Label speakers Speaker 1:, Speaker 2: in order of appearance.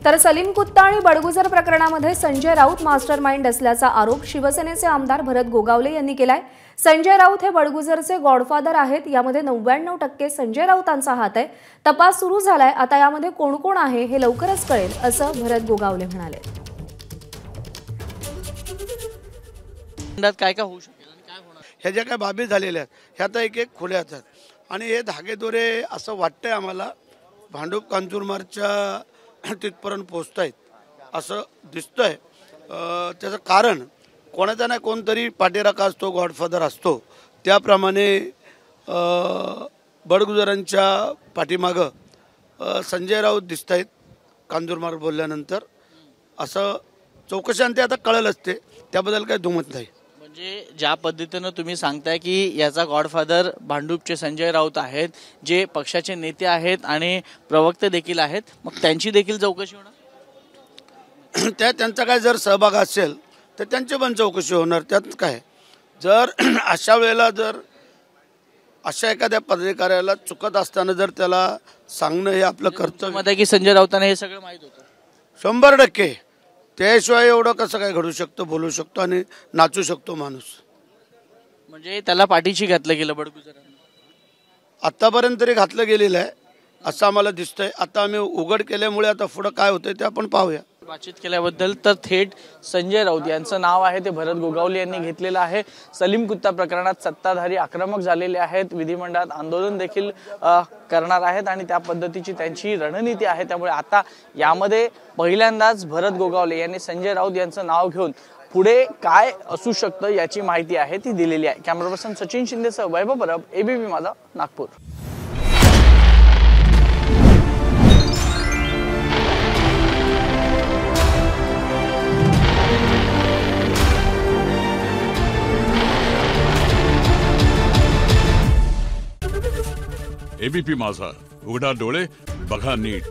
Speaker 1: तर सलीम कुत्ता आणि बडगुजर प्रकरणामध्ये संजय राऊत मास्टरमाइंड असल्याचा आरोप शिवसेनेचे आमदार भरत गोगावले यांनी केलाय। संजय राऊत हे बडगुजरचे गॉडफादर आहेत। यामध्ये 99% संजय राऊतांचा हात आहे। तपास सुरू झालाय। आता यामध्ये कोण कोण आहे हे लवकरच कळेल असं भरत गोगावले म्हणाले।
Speaker 2: काय काय होऊ शकेल आणि काय होणार
Speaker 3: ह्या ज्या काय बाबी झालेल्या आहेत ह्या तर एक एक खुल्या आहेत आणि हे धागेदोरे असं वाटतंय आम्हाला भांडूप कांजूरमार्गच्या तिथपर्यंत पोहोचतायत असं दिसतंय। त्याचं कारण कोणाचा नाही कोणतरी पाठीराखा असतो, गॉडफादर असतो। त्याप्रमाणे बडगुजरांच्या पाठीमागं संजय राऊत दिसतायत कांजूरमार्ग बोलल्यानंतर असं चौकशांती आता कळलं असते, त्याबद्दल काही दुमत नाही।
Speaker 2: म्हणजे ज्या पद्धतीने तुम्ही सांगताय की याचा गॉडफादर भांडूपचे संजय राऊत आहेत, जे पक्षाचे नेते आहेत आणि प्रवक्ते देखील आहेत, मग त्यांची देखील चौकशी होणार?
Speaker 3: त्यांचा काय जर सहभाग असेल तर त्यांची पण चौकशी होणार। त्यात काय जर अशा वेळेला जर अशा एखाद्या पदाधिकाऱ्याला चुकत असताना जर त्याला सांगणं हे आपलं कर्तव्य
Speaker 2: आहे की संजय राऊतांना हे सगळं माहीत होतं
Speaker 3: 100%। त्याशिवाय एवढं कसं काय घडू शकतं, बोलू शकतो आणि नाचू शकतो माणूस?
Speaker 2: म्हणजे त्याला पाठीशी घातलं गेलं बडगुजरांनी
Speaker 3: आतापर्यंत तरी घातलं गेलेलं आहे असं आम्हाला दिसतंय। आता आम्ही उघड केल्यामुळे आता पुढं काय होतंय ते आपण पाहूया।
Speaker 2: बातचीत केल्याबद्दल तर थेट संजय राऊत यांचं नाव आहे ते भरत गोगावले यांनी घेतलेलं आहे। सलीम कुत्ता प्रकरणात सत्ताधारी आक्रमक झालेले आहेत, विधिमंडळात आंदोलन देखील करणार आहेत आणि त्या पद्धतीची त्यांची रणनीती आहे। त्यामुळे आता यामध्ये पहिल्यांदाच भरत गोगावले यांनी संजय राऊत यांचं नाव घेऊन पुढे काय असू शकतं याची माहिती आहे ती दिलेली आहे। कॅमेरा पर्सन सचिन शिंदेसह वैभव परब, एबीपी माझा, नागपूर।
Speaker 4: एबीपी माझा, उघडा डोळे बघा नीट।